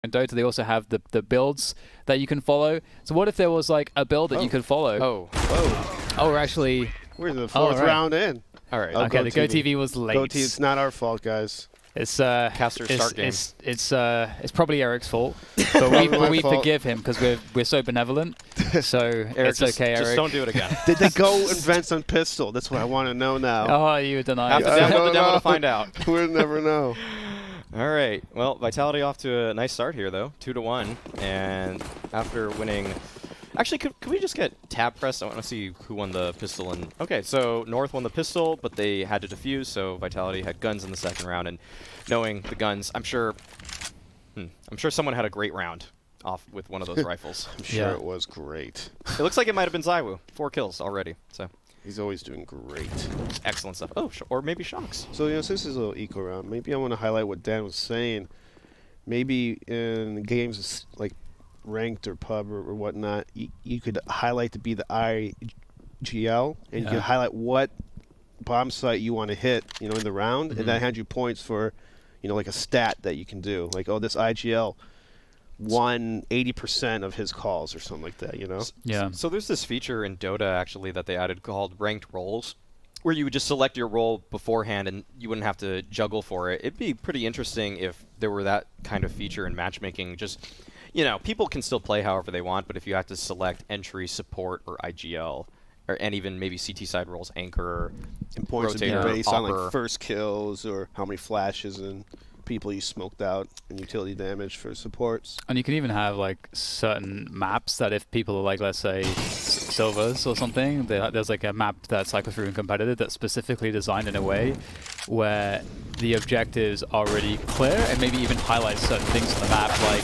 in Dota, they also have the builds that you can follow. So what if there was like a build that you could follow? Oh, we're actually... We're the fourth round in. All right. Okay, the GoTV was late. GoTV, it's not our fault, guys. It's Caster's start game. It's probably Eric's fault, but we forgive him because we're so benevolent. So Eric, it's okay, Eric. Just don't do it again. Did they go invent some pistol? That's what I want to know now. Oh, you deny. Have to download the demo to find out. We'll never know. All right. Well, Vitality off to a nice start here, though. 2-1, and after winning. Actually, could we just get tab press? I want to see who won the pistol. And okay, so North won the pistol, but they had to defuse, so Vitality had guns in the second round. And knowing the guns, I'm sure someone had a great round off with one of those rifles. I'm sure it was great. It looks like it might have been Zywoo. 4 kills already. So he's always doing great. Excellent stuff. Oh, or maybe Shocks. So since this is a little eco round, maybe I want to highlight what Dan was saying. Maybe in games like ranked or pub or whatnot, you could highlight to be the IGL, and you can highlight what bomb site you want to hit, in the round, and that hands you points for, like a stat that you can do, like, oh, this IGL won 80% of his calls or something like that, Yeah. So there's this feature in Dota actually that they added called ranked roles, where you would just select your role beforehand and you wouldn't have to juggle for it. It'd be pretty interesting if there were that kind of feature in matchmaking. Just people can still play however they want, but if you have to select entry, support, or IGL, and even maybe CT side roles, anchor, and points rotator, based on upper. like first kills or how many flashes and people you smoked out and utility damage for supports. And you can even have like certain maps that if people are like, let's say, silvers or something, there's like a map that's cycle through and competitive that's specifically designed in a way where the objectives are already clear and maybe even highlight certain things on the map, like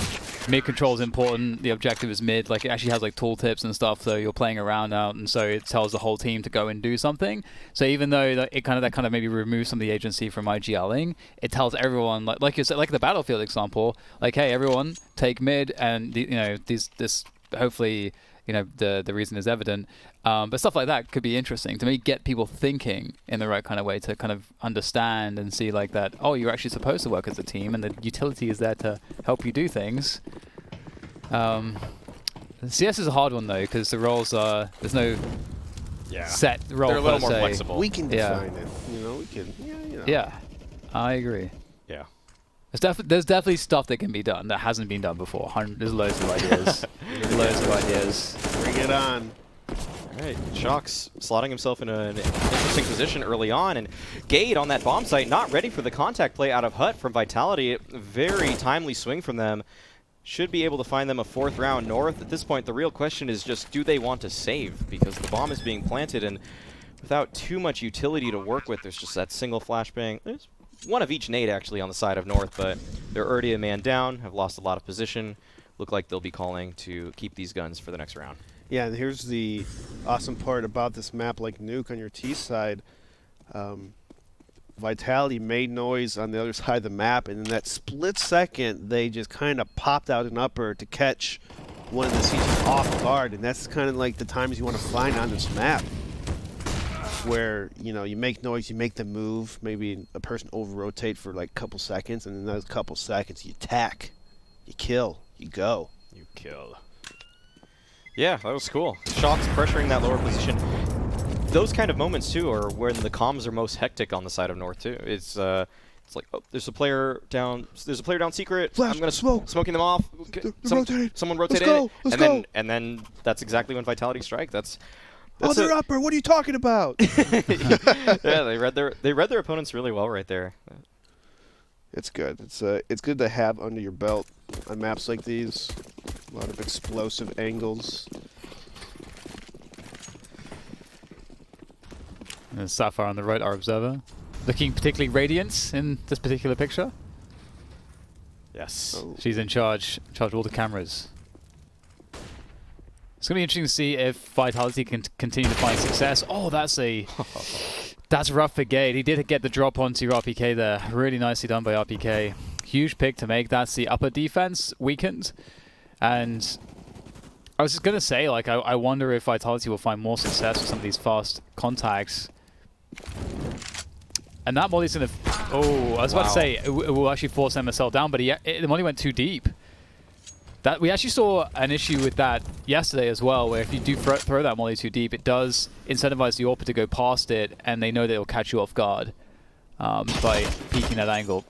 mid control is important, the objective is mid, like it actually has like tooltips and stuff, so you're playing around out, and so it tells the whole team to go and do something. So even though that kind of maybe removes some of the agency from IGLing, it tells everyone, like you said, like the Battlefield example, like, hey, everyone take mid, and this hopefully the reason is evident, but stuff like that could be interesting to maybe get people thinking in the right kind of way to kind of understand and see like that, oh, you're actually supposed to work as a team and the utility is there to help you do things. CS is a hard one though, because the roles are, there's no set role. They're a little more flexible. We can define it, we can, Yeah, I agree. Yeah. There's definitely stuff that can be done that hasn't been done before. There's loads of ideas. Loads of ideas. Bring it on. All right, Shocks slotting himself in an interesting position early on, and Gade on that bomb site, not ready for the contact play out of Hut from Vitality. Very timely swing from them. Should be able to find them a 4th round North. At this point, the real question is just, do they want to save? Because the bomb is being planted, and without too much utility to work with, there's just that single flashbang. There's one of each nade, actually, on the side of North, but they're already a man down, have lost a lot of position. Look like they'll be calling to keep these guns for the next round. Yeah, and here's the awesome part about this map like Nuke on your T side. Vitality made noise on the other side of the map, and in that split second, they just kind of popped out an upper to catch one of the CTs off guard, and that's kind of like the times you want to find on this map, where you make noise, you make them move, maybe a person over-rotate for like a couple seconds, and in those couple seconds, you attack, you kill, you go. You kill. Yeah, that was cool. Shocks pressuring that lower position. Those kind of moments too are when the comms are most hectic on the side of North too. It's like, oh, there's a player down. There's a player down secret. Flash, I'm gonna smoking them off. Someone rotate in, and then that's exactly when Vitality strike. That's oh, they're upper. What are you talking about? Yeah, they read their opponents really well right there. It's good. It's good to have under your belt on maps like these. A lot of explosive angles. And Sapphire on the right, our observer, looking particularly radiant in this particular picture. Yes. Oh. She's in charge of all the cameras. It's going to be interesting to see if Vitality can continue to find success. Oh, that's rough for Gade. He did get the drop onto RPK there. Really nicely done by RPK. Huge pick to make. That's the upper defense weakened. And I was just going to say, like, I wonder if Vitality will find more success with some of these fast contacts. And that molly's going to... Oh, I was about to say, it will actually force MSL down, but the molly went too deep. That we actually saw an issue with that yesterday as well, where if you do throw that molly too deep, it does incentivize the AWPer to go past it, and they know that it'll catch you off guard by peeking that angle.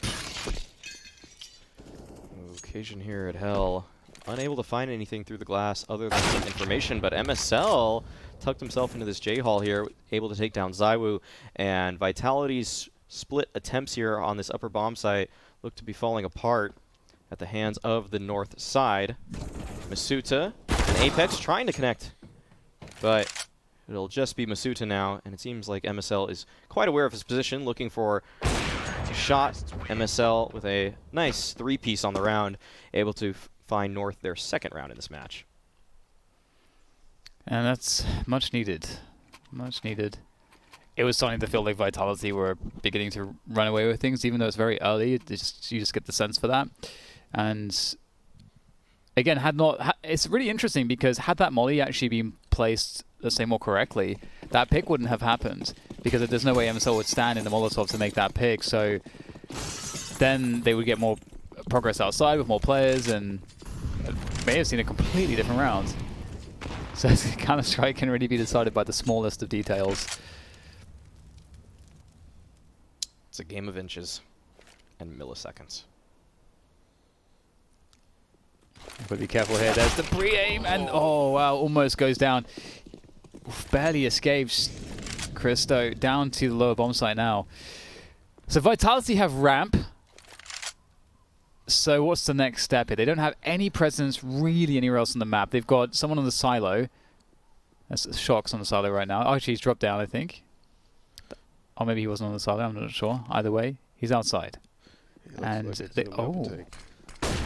Occasion here at Hell. Unable to find anything through the glass other than some information, but MSL tucked himself into this J-Hall here, able to take down ZywOo, and Vitality's split attempts here on this upper bomb site look to be falling apart at the hands of the north side. Masuta and Apex trying to connect, but it'll just be Masuta now, and it seems like MSL is quite aware of his position, looking for a shot. MSL with a nice 3-piece on the round, able to find North their second round in this match. And that's much needed. Much needed. It was starting to feel like Vitality were beginning to run away with things, even though it's very early. You just get the sense for that. And again, it's really interesting because had that molly actually been placed, let's say, more correctly, that pick wouldn't have happened, because there's no way MSL would stand in the Molotov to make that pick. So then they would get more progress outside with more players, and may have seen a completely different round. So Counter-Strike can really be decided by the smallest of details. It's a game of inches and milliseconds. But be careful here. There's the pre-aim, and oh wow, almost goes down. Oof, barely escapes Christo down to the lower bomb site now. So Vitality have ramp. So what's the next step here? They don't have any presence really anywhere else on the map. They've got someone on the silo. That's Shocks on the silo right now. Oh, actually, he's dropped down, I think. Or maybe he wasn't on the silo. I'm not sure. Either way, he's outside. And they,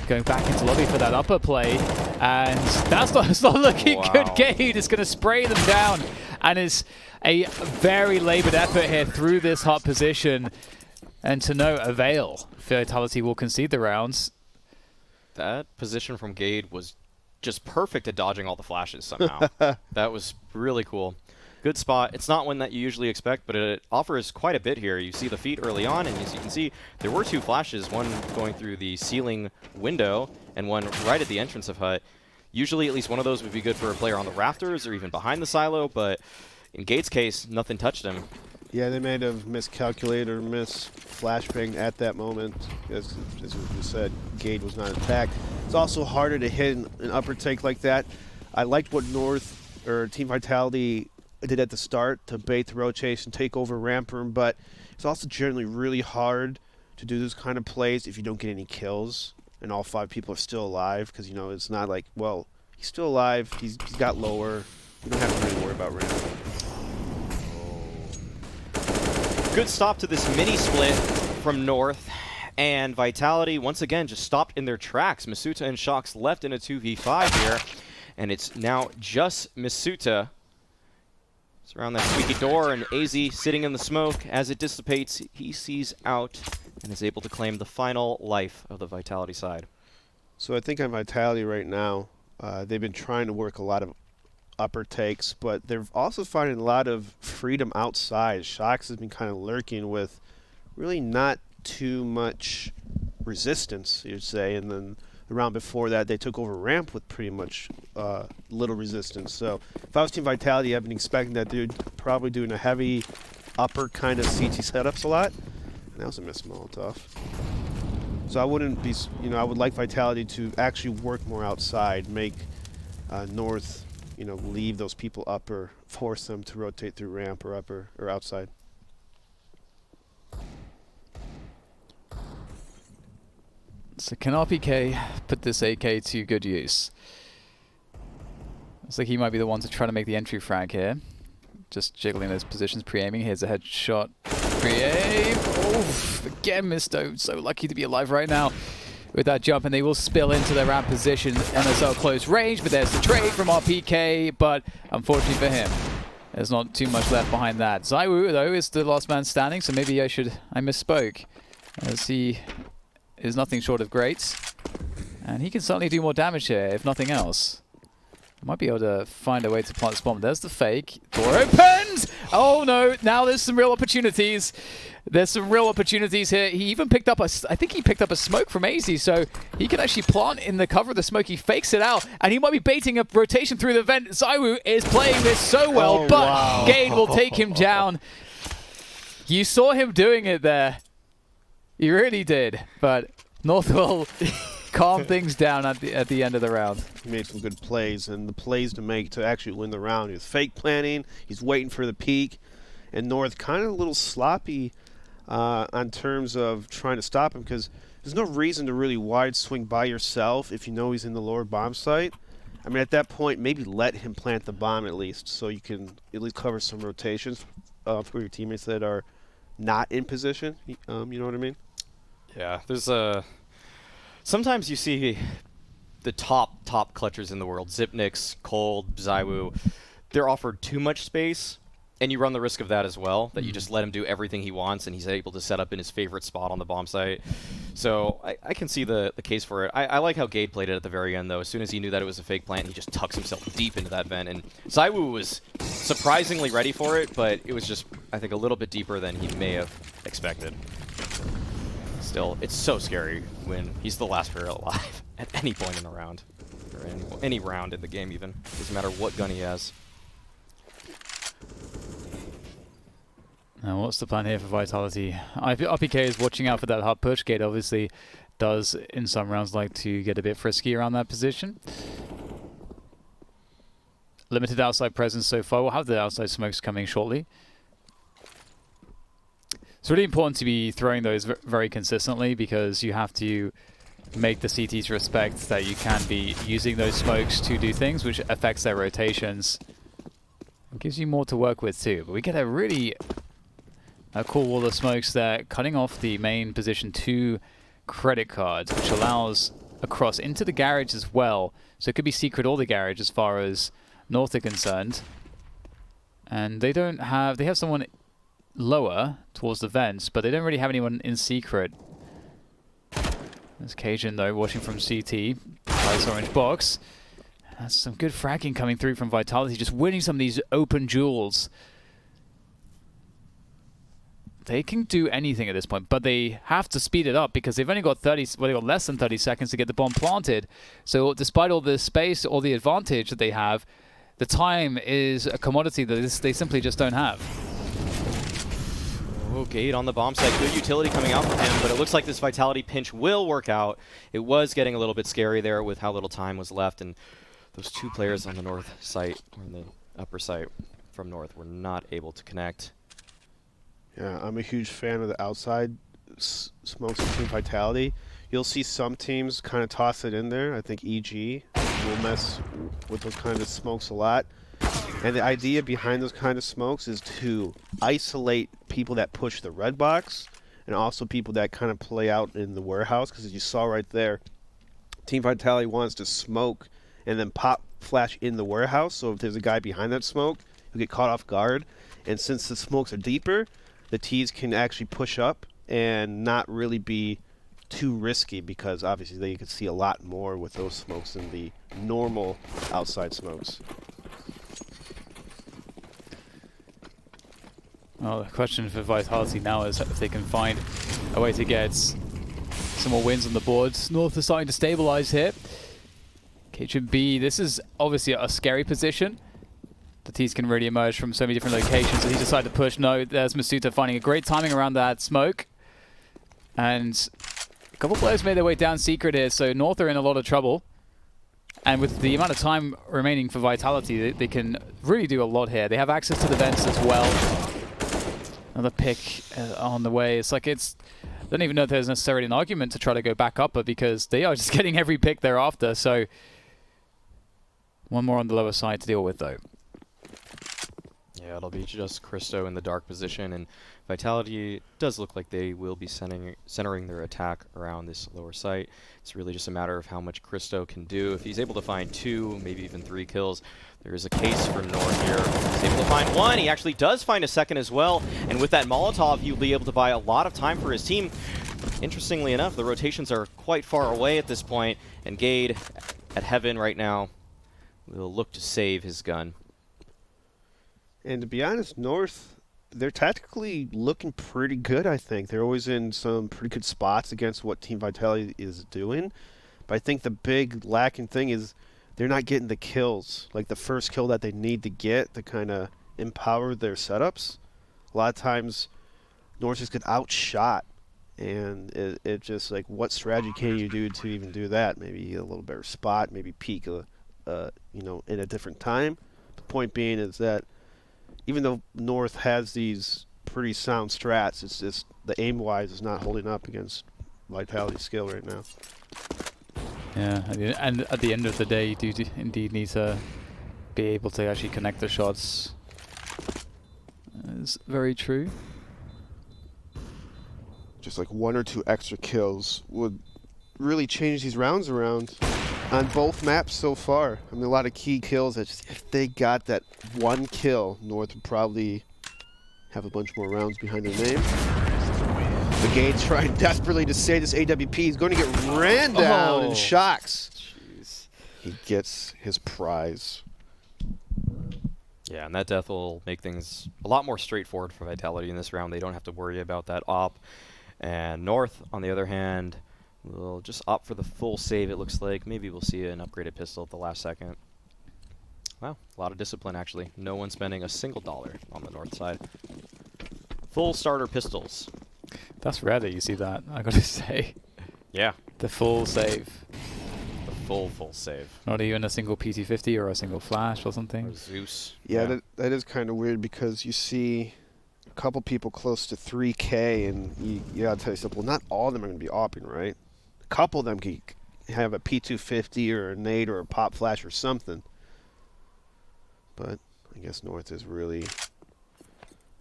going back into lobby for that upper play, and that's not looking good. Gade is going to spray them down, and it's a very laboured effort here through this hot position, and to no avail. Vitality will concede the rounds. That position from Gade was just perfect at dodging all the flashes somehow. That was really cool. Good spot. It's not one that you usually expect, but it offers quite a bit here. You see the feet early on, and as you can see, there were 2 flashes, one going through the ceiling window and one right at the entrance of Hut. Usually, at least one of those would be good for a player on the rafters or even behind the silo, but in Gade's case, nothing touched him. Yeah, they may have miscalculated or mis-flashbang at that moment. As we said, Gade was not attacked. It's also harder to hit an upper take like that. I liked what North, or Team Vitality, did at the start to bait the rotation, take over ramp room, but it's also generally really hard to do this kind of plays if you don't get any kills and all 5 people are still alive, because, you know, it's not like, well, he's still alive, he's got lower, you don't have to really worry about ramp. Good stop to this mini split from North, and Vitality once again just stopped in their tracks. Masuta and Shocks left in a 2v5 here, and it's now just Masuta. It's around that squeaky door, and AZ sitting in the smoke. As it dissipates, he sees out and is able to claim the final life of the Vitality side. So I think on Vitality right now, they've been trying to work a lot of upper takes, but they're also finding a lot of freedom outside. Shocks has been kind of lurking with really not too much resistance, you'd say, and then the round before that, they took over ramp with pretty much little resistance. So if I was Team Vitality, I've been expecting that dude probably doing a heavy upper kind of CT setups a lot. And that was a miss Molotov. So I wouldn't be, you know, I would like Vitality to actually work more outside, make North, you know, leave those people upper, force them to rotate through ramp or upper or outside. So can RPK put this AK to good use? Looks like he might be the one to try to make the entry frag here. Just jiggling those positions, pre-aiming. Here's a headshot. Pre-aim! Oh, again, Misto. So lucky to be alive right now with that jump, and they will spill into their ramp position. MSL close range, but there's the trade from RPK, but unfortunately for him, there's not too much left behind that. ZywOo, though, is the last man standing, so maybe I misspoke, as he is nothing short of great, and he can certainly do more damage here, if nothing else. Might be able to find a way to plant this bomb. There's the fake. Door opens! Oh no, now there's some real opportunities. There's some real opportunities here. He even picked up I think he picked up a smoke from AZ, so he can actually plant in the cover of the smoke. He fakes it out, and he might be baiting a rotation through the vent. ZywOo is playing this so well, but wow. Gade will take him down. You saw him doing it there. He really did, but North will calm things down at the end of the round. He made some good plays, and the plays to make to actually win the round. He was fake planning. He's waiting for the peak, and North kind of a little sloppy on terms of trying to stop him, because there's no reason to really wide swing by yourself if you know he's in the lower bomb site. I mean, at that point, maybe let him plant the bomb at least, so you can at least cover some rotations for your teammates that are not in position. You know what I mean? Yeah, there's sometimes you see the top clutchers in the world, Zipnix, Cold, ZywOo, they're offered too much space, and you run the risk of that as well, that you just let him do everything he wants and he's able to set up in his favorite spot on the bomb site. So I can see the case for it. I like how Gade played it at the very end, though. As soon as he knew that it was a fake plant, he just tucks himself deep into that vent. And ZywOo was surprisingly ready for it, but it was just, I think, a little bit deeper than he may have expected. Still, it's so scary when he's the last player alive at any point in the round, or any round in the game even. Doesn't matter what gun he has. Now, what's the plan here for Vitality? RPK is watching out for that hard push. Gade obviously does, in some rounds, like to get a bit frisky around that position. Limited outside presence so far. We'll have the outside smokes coming shortly. It's really important to be throwing those very consistently, because you have to make the CTs respect that you can be using those smokes to do things, which affects their rotations. It gives you more to work with too. But we get a really cool wall of smokes there, cutting off the main position 2 credit cards, which allows a cross into the garage as well. So it could be secret or the garage as far as North are concerned. And they have someone lower towards the vents, but they don't really have anyone in secret. There's Cajun though, watching from CT. Nice orange box. That's some good fragging coming through from Vitality, just winning some of these open duels. They can do anything at this point, but they have to speed it up because they've only got they've got less than 30 seconds to get the bomb planted. So despite all the space or the advantage that they have, the time is a commodity that they simply just don't have. Oh, Gade on the bomb site. Good utility coming out from him, but it looks like this Vitality pinch will work out. It was getting a little bit scary there with how little time was left, and those 2 players on the north site, or on the upper site from north, were not able to connect. Yeah, I'm a huge fan of the outside smokes of Team Vitality. You'll see some teams kind of toss it in there. I think EG will mess with those kind of smokes a lot. And the idea behind those kind of smokes is to isolate people that push the red box and also people that kind of play out in the warehouse, because as you saw right there, Team Vitality wants to smoke and then pop flash in the warehouse. So if there's a guy behind that smoke, he'll get caught off guard. And since the smokes are deeper, the T's can actually push up and not really be too risky, because obviously they can see a lot more with those smokes than the normal outside smokes. Well, the question for Vitality now is if they can find a way to get some more wins on the board. North is starting to stabilize here. Kitchen B, this is obviously a scary position. The T's can really emerge from so many different locations, so he decided to push. No, there's Masuta finding a great timing around that smoke. And a couple players made their way down secret here, so North are in a lot of trouble. And with the amount of time remaining for Vitality, they can really do a lot here. They have access to the vents as well. Another pick on the way. It's like I don't even know if there's necessarily an argument to try to go back up, because they are just getting every pick they're after. So one more on the lower side to deal with, though. Yeah, it'll be just Christo in the dark position, and Vitality does look like they will be centering their attack around this lower site. It's really just a matter of how much Christo can do. If he's able to find 2, maybe even 3 kills, there is a case for North here. He's able to find 1. He actually does find a second as well, and with that Molotov, he'll be able to buy a lot of time for his team. Interestingly enough, the rotations are quite far away at this point, and Gade at Heaven right now will look to save his gun. And to be honest, North they're tactically looking pretty good, I think. They're always in some pretty good spots against what Team Vitality is doing. But I think the big lacking thing is they're not getting the kills. Like the first kill that they need to get to kind of empower their setups. A lot of times, North just get outshot. And it just like, what strategy can you do to even do that? Maybe a little better spot, maybe peek, you know, in a different time. The point being is that even though North has these pretty sound strats, it's just the aim-wise is not holding up against Vitality's skill right now. Yeah, and at the end of the day, you do indeed need to be able to actually connect the shots. It's very true. Just like 1 or 2 extra kills would really change these rounds around on both maps so far. I mean, a lot of key kills that just, if they got that 1 kill, North would probably have a bunch more rounds behind their name. The Gate's trying desperately to save this AWP. He's going to get ran down in shocks. Jeez. He gets his prize. Yeah, and that death will make things a lot more straightforward for Vitality in this round. They don't have to worry about that op. And North, on the other hand, will just opt for the full save, it looks like. Maybe we'll see an upgraded pistol at the last second. Wow, a lot of discipline, actually. No one spending a single dollar on the North side. Full starter pistols. That's rare that you see that, I gotta say. Yeah. The full save. The full save. Not even a single PT50 or a single flash or something. Or Zeus. Yeah, that is kind of weird because you see a couple people close to 3K and you gotta tell yourself, well, not all of them are going to be opping, right? A couple of them can have a P250 or a nade or a pop flash or something. But I guess North is really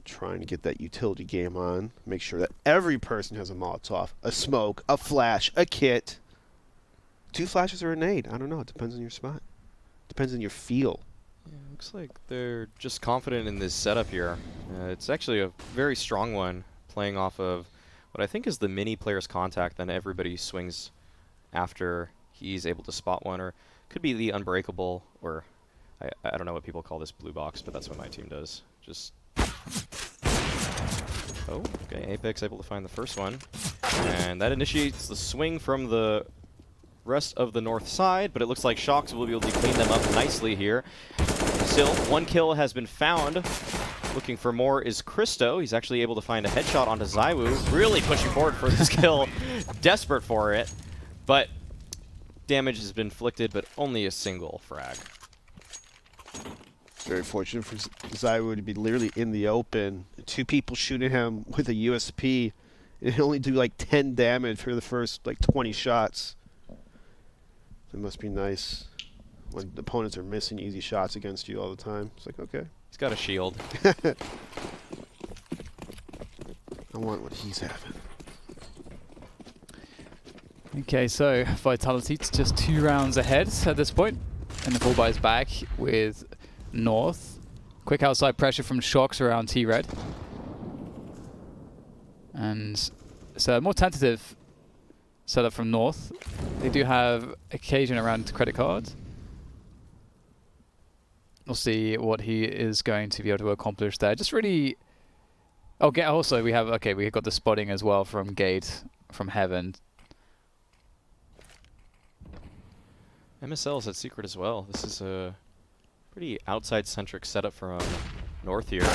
trying to get that utility game on. Make sure that every person has a Molotov, a smoke, a flash, a kit. 2 flashes or a nade. I don't know. It depends on your spot. Depends on your feel. Yeah, looks like they're just confident in this setup here. It's actually a very strong one, playing off of what I think is the mini player's contact. Then everybody swings after he's able to spot one, or could be the unbreakable, or I don't know what people call this blue box, but that's what my team does. Just oh, okay, Apex able to find the first one, and that initiates the swing from the rest of the North side, but it looks like Shocks will be able to clean them up nicely here. Still, 1 kill has been found. Looking for more is Christo. He's actually able to find a headshot onto Zywoo. Really pushing forward for this kill. Desperate for it. But damage has been inflicted, but only a single frag. Very fortunate for Zywoo to be literally in the open. 2 people shooting him with a USP. It only do like 10 damage for the first like 20 shots. It must be nice when the opponents are missing easy shots against you all the time. It's like, okay. He's got a shield. I want what he's having. Okay, so Vitality's just 2 rounds ahead at this point, and the full buy's back with North. Quick outside pressure from Shocks around T-Red. And so more tentative setup from North. They do have occasion around credit cards. We'll see what he is going to be able to accomplish there. Just really... Oh, also we have... Okay, we got the spotting as well from Gate, from Heaven. MSL's at Secret as well. This is a pretty outside-centric setup from North here.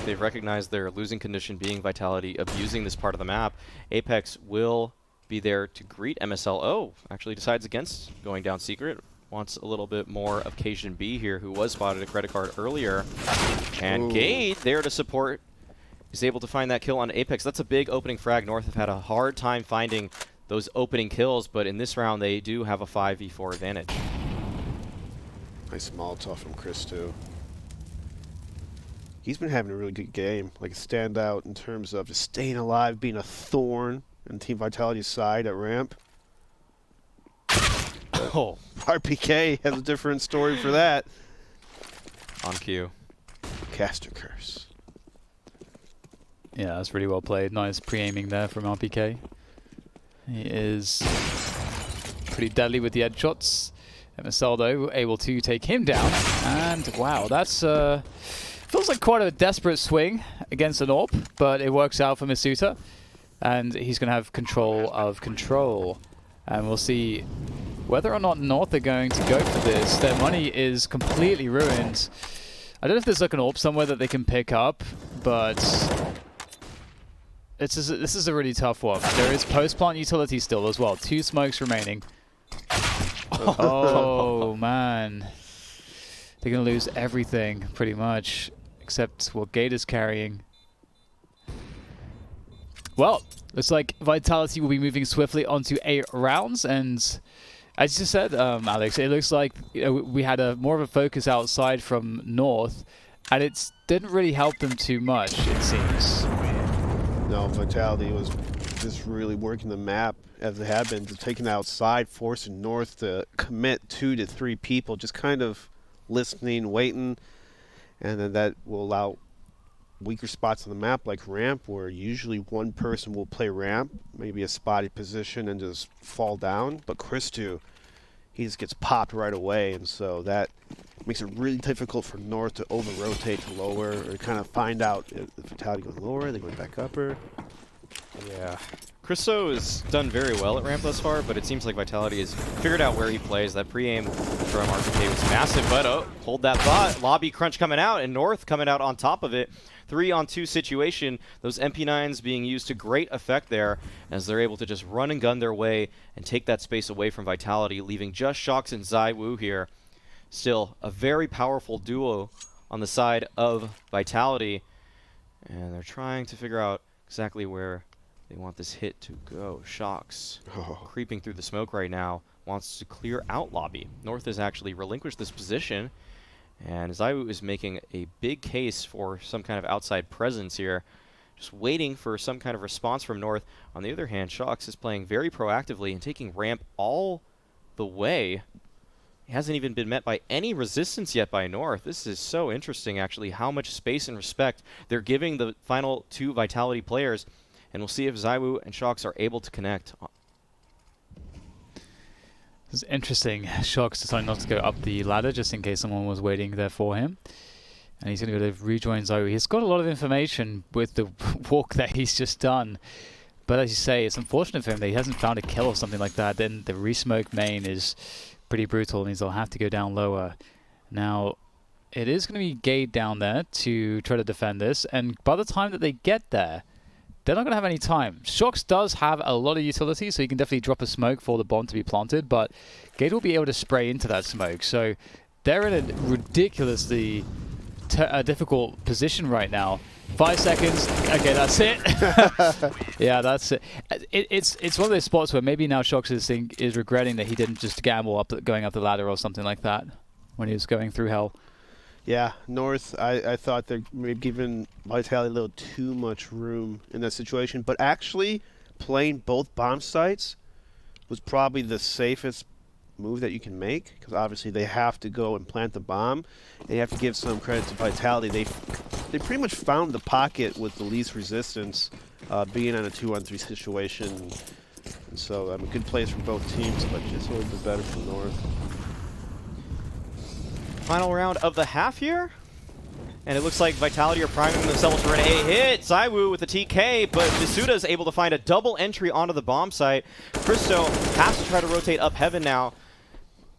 They've recognized their losing condition being Vitality, abusing this part of the map. Apex will be there to greet MSL. Oh, actually decides against going down Secret. Wants a little bit more of Cajun B here, who was spotted a credit card earlier. And Gate there to support. Is able to find that kill on Apex. That's a big opening frag. North have had a hard time finding those opening kills, but in this round they do have a 5v4 advantage. Nice Molotov from Chris too. He's been having a really good game, like a standout in terms of just staying alive, being a thorn in Team Vitality's side at ramp. Oh, RPK has a different story for that. on cue. Caster Curse. Yeah, that's really well played. Nice pre-aiming there from RPK. He is pretty deadly with the edge shots. MSL, though, able to take him down. And, wow, that's Feels like quite a desperate swing against an AWP, but it works out for Misuta. And he's going to have control of control. And we'll see whether or not North are going to go for this. Their money is completely ruined. I don't know if there's like an AWP somewhere that they can pick up, but this is a really tough one. There is post-plant utility still as well. 2 smokes remaining. Oh, man. They're going to lose everything, pretty much, except what Gate is carrying. Well, looks like Vitality will be moving swiftly onto 8 rounds, and as you said, Alex, it looks like we had more of a focus outside from North, and it didn't really help them too much, it seems. No, Vitality was just really working the map as they have been, just taking outside, forcing North to commit 2 to 3 people, just kind of listening, waiting, and then that will allow weaker spots on the map like ramp, where usually one person will play ramp, maybe a spotty position, and just fall down. But Christu, he just gets popped right away, and so that makes it really difficult for North to over-rotate to lower, or kind of find out if the Vitality going lower, are they going back upper. Yeah. Christo has done very well at ramp thus far, but it seems like Vitality has figured out where he plays. That pre-aim from RPK was massive, but hold that thought. Lobby crunch coming out, and North coming out on top of it. 3-on-2 situation. Those MP9s being used to great effect there, as they're able to just run and gun their way and take that space away from Vitality, leaving just Shox and ZywOo here. Still, a very powerful duo on the side of Vitality, and they're trying to figure out exactly where they want this hit to go. Shox, creeping through the smoke right now, wants to clear out Lobby. North has actually relinquished this position, and ZywOo is making a big case for some kind of outside presence here, just waiting for some kind of response from North. On the other hand, Shox is playing very proactively and taking ramp all the way. He hasn't even been met by any resistance yet by North. This is so interesting, actually, how much space and respect they're giving the final 2 Vitality players. And we'll see if ZywOo and Shox are able to connect. It's interesting. Shox decided not to go up the ladder just in case someone was waiting there for him. And he's going to go to rejoin ZywOo. He's got a lot of information with the walk that he's just done. But as you say, it's unfortunate for him that he hasn't found a kill or something like that. Then the resmoke main is pretty brutal, and he'll have to go down lower. Now, it is going to be Gade down there to try to defend this. And by the time that they get there, they're not going to have any time. Shox does have a lot of utility, so he can definitely drop a smoke for the bomb to be planted, but Gade will be able to spray into that smoke. So they're in a ridiculously difficult position right now. 5 seconds. Okay, that's it. Yeah, that's it. It's one of those spots where maybe now Shox is regretting that he didn't just gamble going up the ladder or something like that when he was going through hell. Yeah, North, I thought they're maybe giving Vitality a little too much room in that situation, but actually playing both bomb sites was probably the safest move that you can make, because obviously they have to go and plant the bomb, and you have to give some credit to Vitality. They pretty much found the pocket with the least resistance, being on a 2-on-3 situation, and so a good place for both teams, but just a little bit better for North. Final round of the half here, and it looks like Vitality are priming themselves for an A hit. ZywOo with the TK, but Misuta is able to find a double entry onto the bomb site. Christo has to try to rotate up heaven now.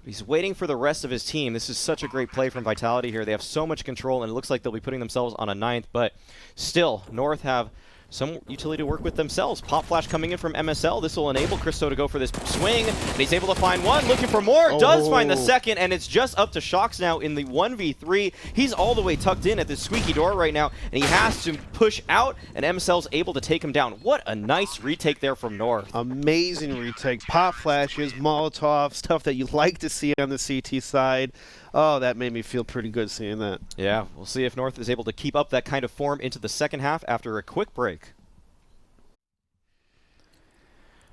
He's waiting for the rest of his team. This is such a great play from Vitality here. They have so much control, and it looks like they'll be putting themselves on a 9th, but still, North have some utility to work with themselves. Pop Flash coming in from MSL. This will enable Christo to go for this swing, and he's able to find one, looking for more, does find the second, and it's just up to Shox now in the 1v3. He's all the way tucked in at this squeaky door right now, and he has to push out, and MSL's able to take him down. What a nice retake there from North. Amazing retake. Pop flashes, Molotov, stuff that you like to see on the CT side. Oh, that made me feel pretty good seeing that. Yeah, we'll see if North is able to keep up that kind of form into the second half after a quick break.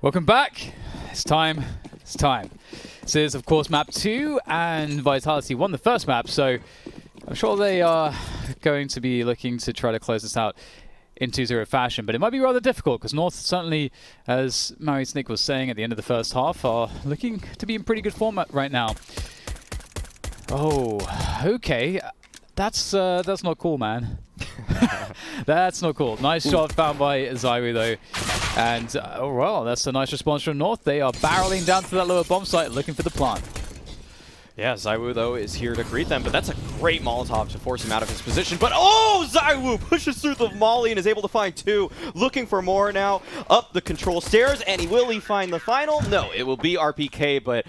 Welcome back. It's time. It's time. This is, of course, map 2, and Vitality won the first map, so I'm sure they are going to be looking to try to close this out in 2-0 fashion, but it might be rather difficult because North certainly, as Marius Nick was saying at the end of the first half, are looking to be in pretty good form right now. Oh, okay. That's not cool, man. That's not cool. Nice shot found by Zaiwu though. And, oh well, that's a nice response from North. They are barreling down to that lower bomb site looking for the plant. Yeah, Zaiwu, though, is here to greet them, but that's a great Molotov to force him out of his position. But, oh, Zaiwu pushes through the Molly and is able to find 2. Looking for more now. Up the control stairs, and will he find the final? No, it will be RPK, but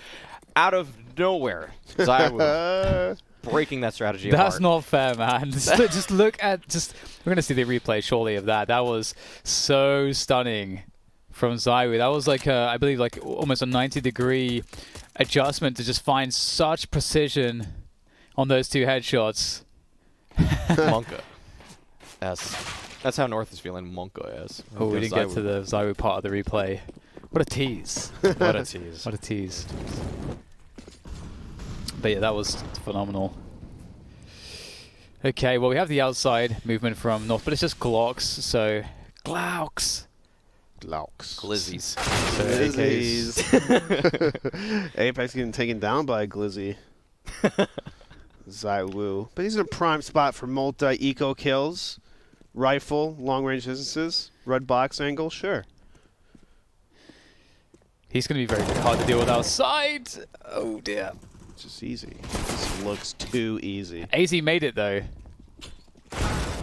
out of nowhere, Zaiwu breaking that strategy apart. That's not fair, man. Just look at, we're going to see the replay surely of that. That was so stunning from Zaiwu. That was like, I believe, like almost a 90-degree adjustment to just find such precision on those 2 headshots. Monka. That's how North is feeling. Monka S. Oh, we didn't get to the Zaiwu part of the replay. What a tease. What a tease. What a tease. But yeah, that was phenomenal. Okay, well, we have the outside movement from North, but it's just Glocks, so... Glauks. Glizzies. So Glizzies. Apex getting taken down by Glizzy. Zaiwu. But he's in a prime spot for multi-eco kills. Rifle, long-range distances, red box angle, sure. He's going to be very hard to deal with outside. Oh, dear. It's just easy. This looks too easy. AZ made it, though.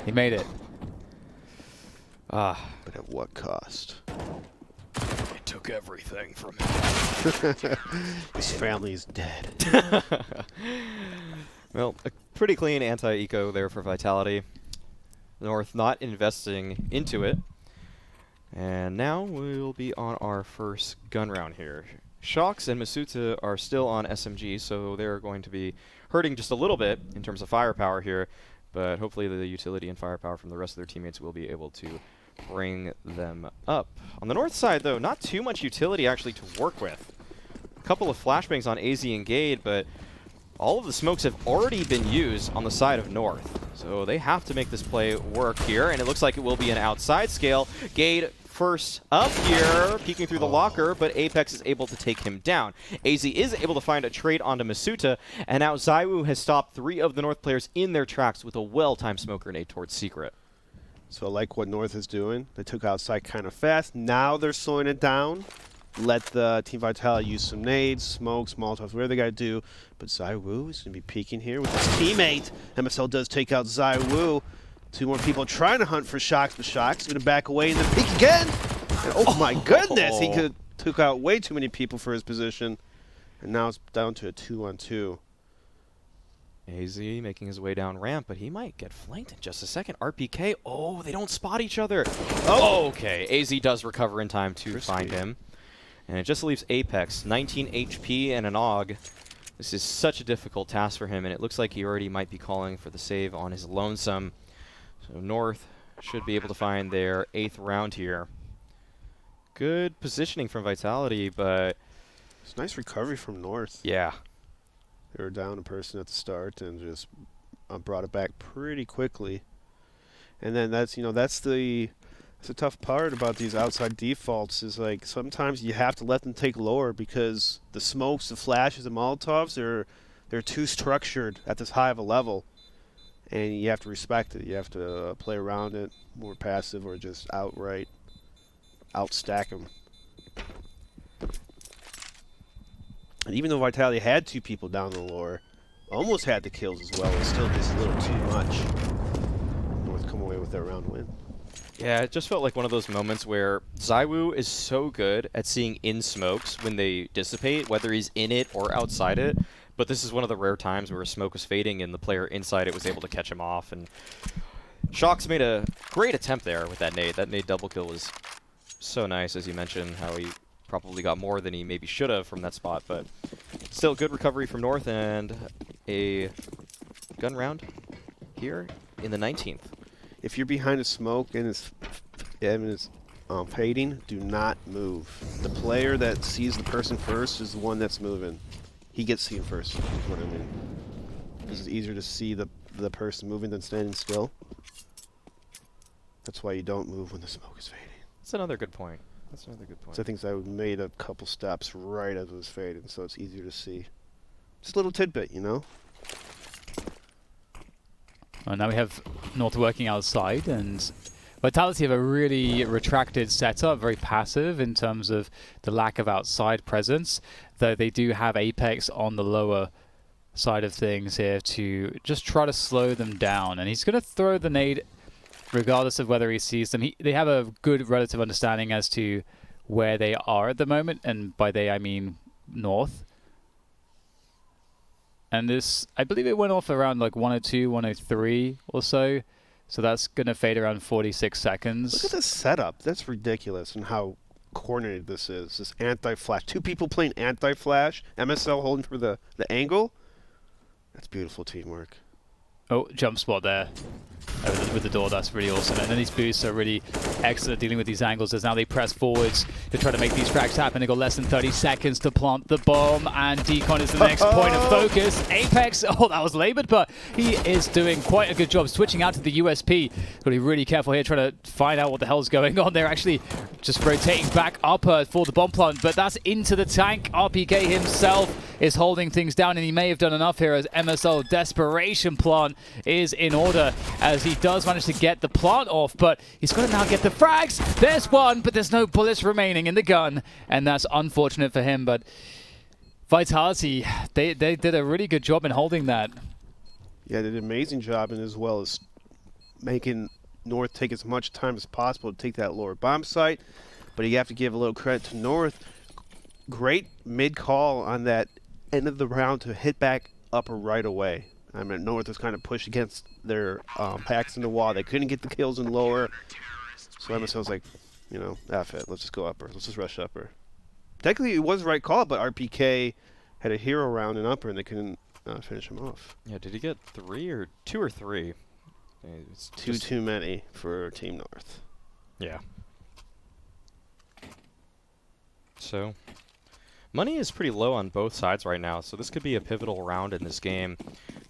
He made it. But at what cost? It took everything from him. His family is dead. Well, a pretty clean anti-eco there for Vitality. North not investing into it. And now we'll be on our first gun round here. Shocks and Masuta are still on SMG, so they're going to be hurting just a little bit in terms of firepower here, but hopefully the utility and firepower from the rest of their teammates will be able to bring them up. On the North side, though, not too much utility actually to work with. A couple of flashbangs on AZ and Gade, but all of the smokes have already been used on the side of North. So they have to make this play work here, and it looks like it will be an outside scale. Gade first up here, peeking through the locker, but Apex is able to take him down. AZ is able to find a trade onto Masuta, and now Zaiwu has stopped 3 of the North players in their tracks with a well-timed smoke grenade towards Secret. So I like what North is doing. They took outside kind of fast. Now they're slowing it down. Let the Team Vitality use some nades, smokes, molotovs, whatever they got to do. But Zaiwu is going to be peeking here with his teammate. MSL does take out Zaiwu. 2 more people trying to hunt for Shocks, but Shocks going to back away and then peek again. And oh my goodness, he could took out way too many people for his position. And now it's down to a 2-on-2. AZ making his way down ramp, but he might get flanked in just a second. RPK, oh, they don't spot each other. Oh, okay. AZ does recover in time to find him. And it just leaves Apex, 19 HP and an AUG. This is such a difficult task for him, and it looks like he already might be calling for the save on his lonesome. So North should be able to find their 8th round here. Good positioning from Vitality, but... It's a nice recovery from North. Yeah. They were down a person at the start and just brought it back pretty quickly. And then that's, you know, that's the tough part about these outside defaults is like sometimes you have to let them take lower because the smokes, the flashes, the molotovs, they're too structured at this high of a level. And you have to respect it. You have to play around it, more passive or just outright outstack them. And even though Vitality had 2 people down the lower, almost had the kills as well, it's still just a little too much. North come away with their round win. Yeah, it just felt like one of those moments where Zaiwu is so good at seeing in smokes when they dissipate, whether he's in it or outside it. But this is one of the rare times where a smoke was fading and the player inside it was able to catch him off. And Shocks made a great attempt there with that nade. That nade double kill was so nice, as you mentioned, how he probably got more than he maybe should have from that spot. But still, good recovery from North and a gun round here in the 19th. If you're behind a smoke and it's fading, do not move. The player that sees the person first is the one that's moving. He gets seen first, is what I mean. It's easier to see the person moving than standing still. That's why you don't move when the smoke is fading. That's another good point. That's another good point. So I think I made a couple steps right as it was fading, so it's easier to see. Just a little tidbit, you know? Well, now we have North working outside, and Vitality have a really retracted setup, very passive in terms of the lack of outside presence, though they do have Apex on the lower side of things here to just try to slow them down. And he's going to throw the nade regardless of whether he sees them. They have a good relative understanding as to where they are at the moment, and by they I mean North. And this, I believe it went off around like 102, 103 or so. So that's going to fade around 46 seconds. Look at this setup. That's ridiculous and how coordinated this is. This anti-flash. 2 people playing anti-flash. MSL holding for the angle. That's beautiful teamwork. Oh, jump spot there. With the door, that's really awesome. And then these boosts are really excellent at dealing with these angles as now they press forwards to try to make these frags happen. They've got less than 30 seconds to plant the bomb, and Decon is the next point of focus. Apex, oh, that was labored, but he is doing quite a good job switching out to the USP. Got to be really careful here trying to find out what the hell's going on. They're actually just rotating back upper for the bomb plant, but that's into the tank. RPK himself is holding things down, and he may have done enough here as MSL Desperation Plant is in order as he does manage to get the plant off, but he's got to now get the frags. There's one, but there's no bullets remaining in the gun, and that's unfortunate for him, but Vitality, they did a really good job in holding that. Yeah, they did an amazing job, and as well as making North take as much time as possible to take that lower bomb site, but you have to give a little credit to North. Great mid-call on that end of the round to hit back upper right away. I mean, North was kind of pushed against their packs in the wall. They couldn't get the kills in lower. So MSL was like, you know, F it. Let's just go upper. Let's just rush upper. Technically, it was the right call, but RPK had a hero round in upper, and they couldn't finish him off. Yeah, did he get 2 or 3? It's Too many for Team North. Yeah. So, money is pretty low on both sides right now, so this could be a pivotal round in this game.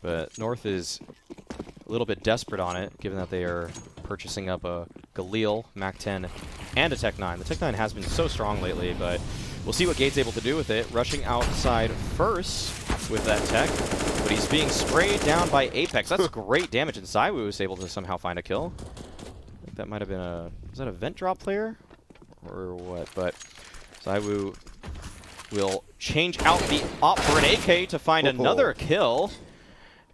But North is a little bit desperate on it, given that they are purchasing up a Galil, Mac-10, and a Tech-9. The Tech-9 has been so strong lately, but we'll see what Gate's able to do with it. Rushing outside first with that Tech, but he's being sprayed down by Apex. That's great damage, and Zywoo was able to somehow find a kill. I think that might have been a... was that a vent drop player? Or what? But Zywoo will change out the op for an AK to find another kill.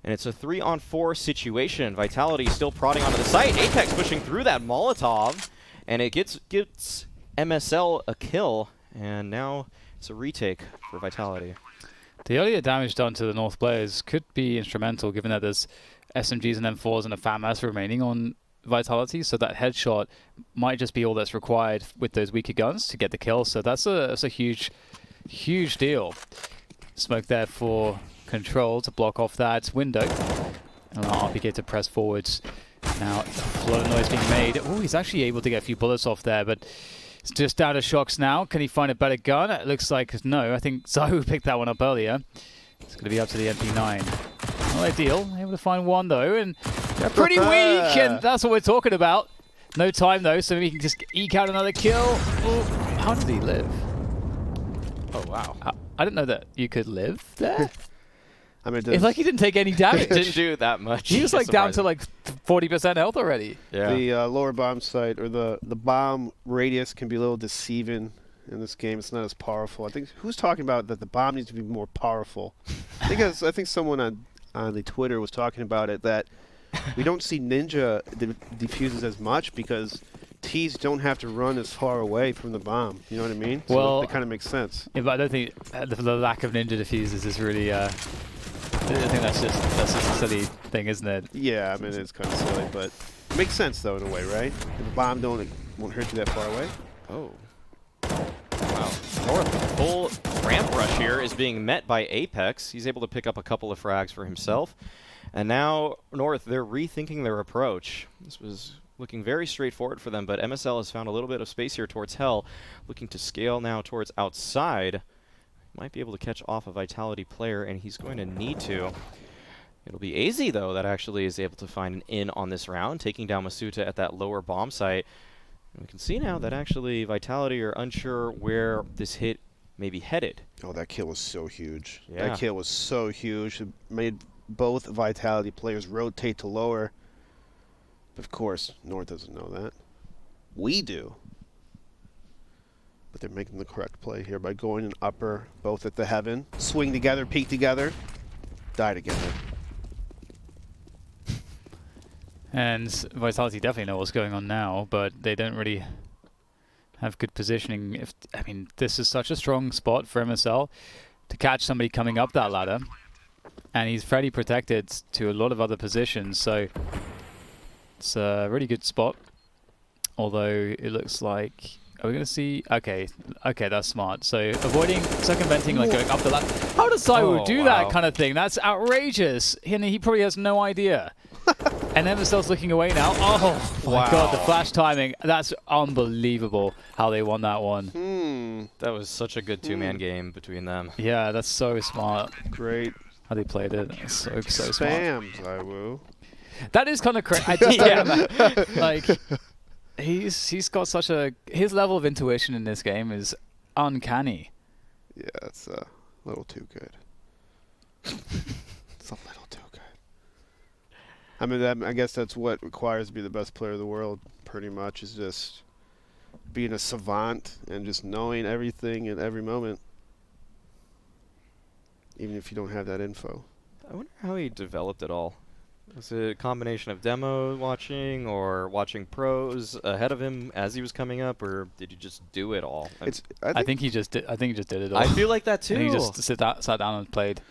And it's a 3-on-4 situation. Vitality still prodding onto the site. Apex pushing through that Molotov. And it gets MSL a kill. And now it's a retake for Vitality. The earlier damage done to the North players could be instrumental, given that there's SMGs and M4s and a FAMAS remaining on Vitality, so that headshot might just be all that's required with those weaker guns to get the kill. So that's a huge deal. Smoke there for Control to block off that window. And allow RPK to press forwards. Now, a lot of noise being made. Oh, he's actually able to get a few bullets off there, but it's just out of shocks now. Can he find a better gun? It looks like no. I think Zywoo picked that one up earlier. It's going to be up to the MP9. Not ideal. Able to find one, though, and they're pretty weak, and that's what we're talking about. No time, though, so we can just eke out another kill. Ooh, how did he live? Oh, wow. I didn't know that you could live there. I mean, It's like he didn't take any damage. Didn't do that much. He was like down to like 40% health already. Yeah. the lower bomb site, or the bomb radius, can be a little deceiving in this game. It's not as powerful. I think who's talking about that the bomb needs to be more powerful? I think someone on the Twitter was talking about it, that we don't see Ninja defuses as much because T's don't have to run as far away from the bomb. You know what I mean? So Well, that kind of makes sense. Yeah, but I don't think the lack of ninja diffusers is really. I think that's just a silly thing, isn't it? Yeah, I mean it's kind of silly, but it makes sense though in a way, right? If the bomb won't hurt you that far away. Oh. Wow. North, full ramp rush here is being met by Apex. He's able to pick up a couple of frags for himself. And now North, they're rethinking their approach. This was looking very straightforward for them, but MSL has found a little bit of space here towards Hell, looking to scale now towards outside. Might be able to catch off a Vitality player, and he's going to need to. It'll be AZ, though, that actually is able to find an in on this round, taking down Masuta at that lower bomb site. And we can see now that actually Vitality are unsure where this hit may be headed. Oh, that kill was so huge. Yeah. That kill was so huge. It made both Vitality players rotate to lower. Of course, North doesn't know that. We do. But they're making the correct play here by going in upper, both at the heaven. Swing together, peek together, die together. And Vitality definitely know what's going on now, but they don't really have good positioning. I mean, this is such a strong spot for MSL to catch somebody coming up that ladder. And he's fairly protected to a lot of other positions, so it's a really good spot. Although it looks like, are we going to see? Okay, that's smart. So avoiding circumventing, like going up the ladder. How does Zywoo do that kind of thing? That's outrageous. And he probably has no idea. And MSL's looking away now. Oh my god, the flash timing. That's unbelievable how they won that one. That was such a good two-man game between them. Yeah, that's so smart. Great. How they played it. That's so smart. Spam, Zywoo. That is kind of crazy. I just don't like, he's got such a, his level of intuition in this game is uncanny. Yeah, it's a little too good. It's a little too good. I mean, I guess that's what requires to be the best player of the world, pretty much, is just being a savant and just knowing everything at every moment, even if you don't have that info. I wonder how he developed it all. Was it a combination of demo watching or watching pros ahead of him as he was coming up, or did he just do it all? I think he just did it all. I feel like that too. And he just sat down and played.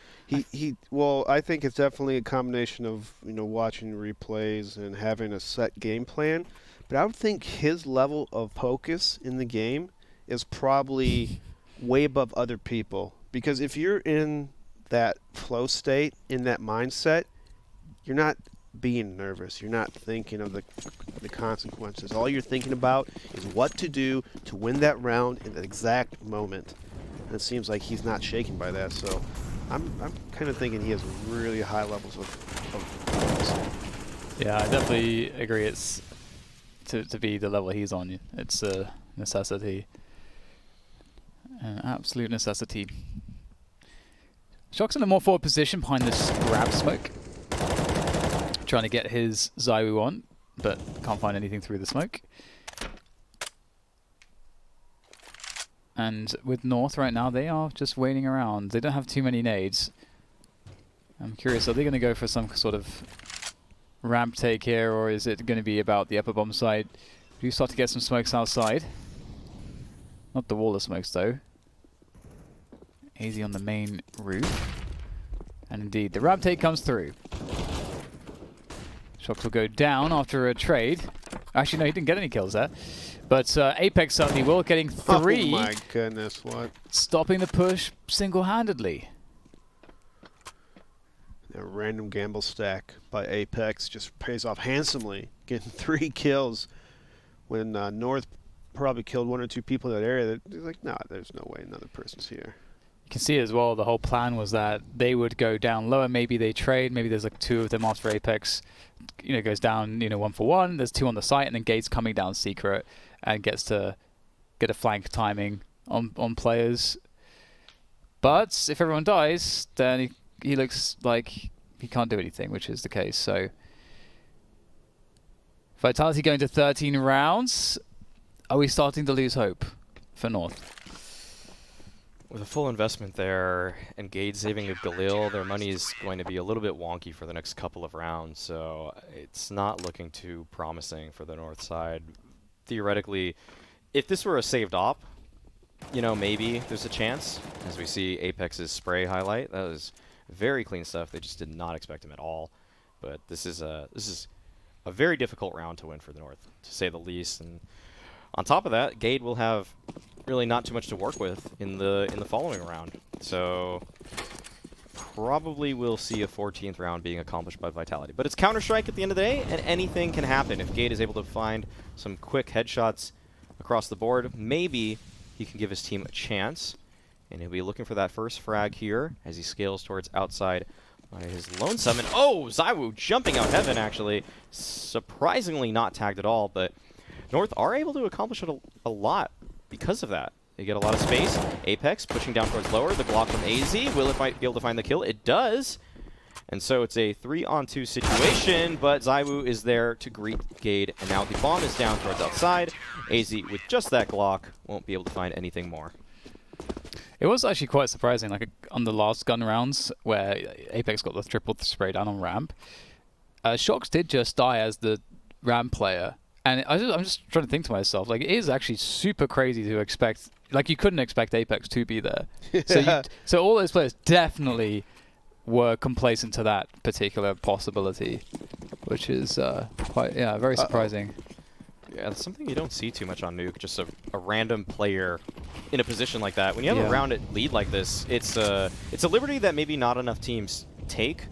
Well, I think it's definitely a combination of, watching replays and having a set game plan. But I would think his level of focus in the game is probably way above other people. Because if you're in that flow state, in that mindset, you're not being nervous. You're not thinking of the consequences. All you're thinking about is what to do to win that round in that exact moment. And it seems like he's not shaken by that. So I'm kind of thinking he has really high levels of focus. Yeah, I definitely agree. It's to be the level he's on. It's a necessity, an absolute necessity. Shock's in a more forward position behind this grab smoke, trying to get his Zywoo on, but can't find anything through the smoke. And with North right now, they are just waiting around. They don't have too many nades. I'm curious, are they going to go for some sort of ramp take here, or is it going to be about the upper bomb side? Do you start to get some smokes outside? Not the wall of smokes, though. Easy on the main roof. And indeed, the ramp take comes through. Shocks will go down after a trade. Actually, no, he didn't get any kills there. But Apex certainly will, getting 3. Oh my goodness, what? Stopping the push single-handedly. A random gamble stack by Apex just pays off handsomely, getting 3 kills when North probably killed 1 or 2 people in that area. They're like, nah, there's no way another person's here. You can see as well, the whole plan was that they would go down lower. Maybe they trade. Maybe there's like 2 of them after Apex, goes down, 1 for 1. There's 2 on the site, and then Gate's coming down secret and gets to get a flank timing on players. But if everyone dies, then he looks like he can't do anything, which is the case. So Vitality going to 13 rounds. Are we starting to lose hope for North? With a full investment there and Gade saving a Galil, their money is going to be a little bit wonky for the next couple of rounds, so it's not looking too promising for the North side. Theoretically, if this were a saved op, maybe there's a chance. As we see Apex's spray highlight, that was very clean stuff. They just did not expect him at all. But this is a very difficult round to win for the North, to say the least. And on top of that, Gade will have really not too much to work with in the following round. So probably we'll see a 14th round being accomplished by Vitality. But it's Counter-Strike at the end of the day, and anything can happen. If Gade is able to find some quick headshots across the board, maybe he can give his team a chance. And he'll be looking for that first frag here as he scales towards outside by his lone summon. Oh, Zywoo jumping out heaven, actually. Surprisingly not tagged at all, but North are able to accomplish it a lot because of that. They get a lot of space. Apex pushing down towards lower. The block from AZ. Will it be able to find the kill? It does. And so it's a 3-on-2 situation, but ZywOo is there to greet Gade, and now the bomb is down towards outside. AZ, with just that Glock, won't be able to find anything more. It was actually quite surprising, like on the last gun rounds where Apex got the triple spray down on ramp. Shox did just die as the ramp player, and I'm just trying to think to myself, like, it is actually super crazy to expect, like, you couldn't expect Apex to be there. So all those players definitely were complacent to that particular possibility, which is quite, very surprising. Yeah, that's something you don't see too much on Nuke, just a random player in a position like that. When you have a round lead like this, it's a liberty that maybe not enough teams take.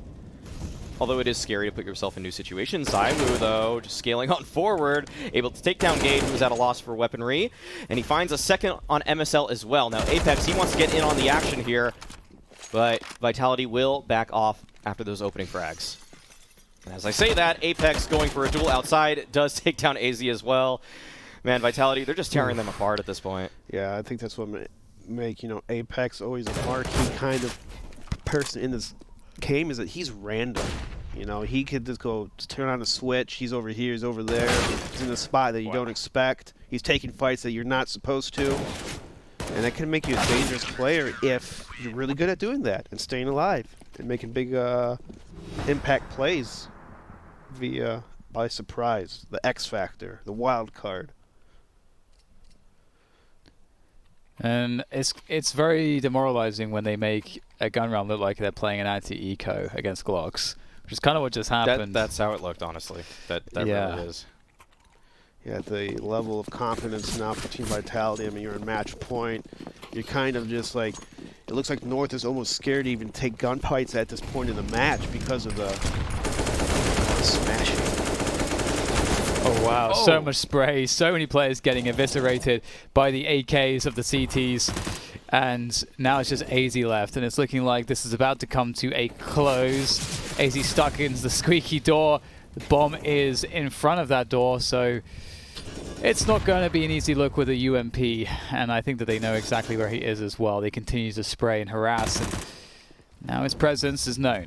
Although it is scary to put yourself in new situations. ZywOo, though, just scaling on forward, able to take down Gade, who's at a loss for weaponry. And he finds a second on MSL as well. Now, Apex, he wants to get in on the action here, but Vitality will back off after those opening frags. And as I say that, Apex going for a duel outside does take down AZ as well. Man, Vitality, they're just tearing them apart at this point. Yeah, I think that's what make, Apex always a marquee kind of person in this game, is that he's random. He could just turn on a switch. He's over here, he's over there. He's in a spot that you don't expect. He's taking fights that you're not supposed to. And that can make you a dangerous player if you're really good at doing that and staying alive and making big impact plays by surprise, the X factor, the wild card. And it's very demoralizing when they make a gun round look like they're playing an anti-eco against Glocks, which is kind of what just happened. That's how it looked, honestly. That really is. Yeah, the level of confidence now for Team Vitality. I mean, you're in match point. You're kind of just like, it looks like North is almost scared to even take gunfights at this point in the match because of the smashing. Oh wow, so much spray, so many players getting eviscerated by the AKs of the CTs, and now it's just AZ left, and it's looking like this is about to come to a close. AZ stuck into the squeaky door, the bomb is in front of that door, so it's not going to be an easy look with a UMP, and I think that they know exactly where he is as well. They continue to spray and harass, and now his presence is known.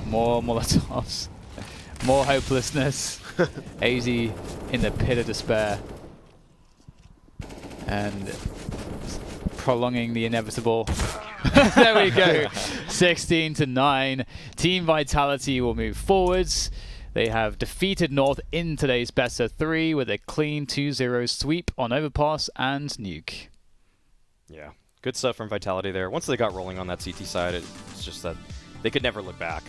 More Molotovs, more hopelessness. AZ in the pit of despair and prolonging the inevitable. There we go. 16-9. Team Vitality will move forwards. They have defeated North in today's best of 3 with a clean 2-0 sweep on Overpass and Nuke. Yeah, good stuff from Vitality there. Once they got rolling on that CT side, it's just that they could never look back.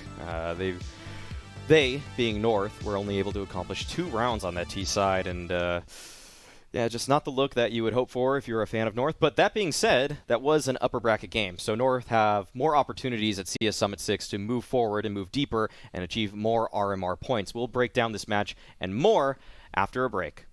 They, being North, were only able to accomplish 2 rounds on that T side, and yeah, just not the look that you would hope for if you're a fan of North. But that being said, that was an upper bracket game, so North have more opportunities at CS Summit 6 to move forward and move deeper and achieve more RMR points. We'll break down this match and more after a break.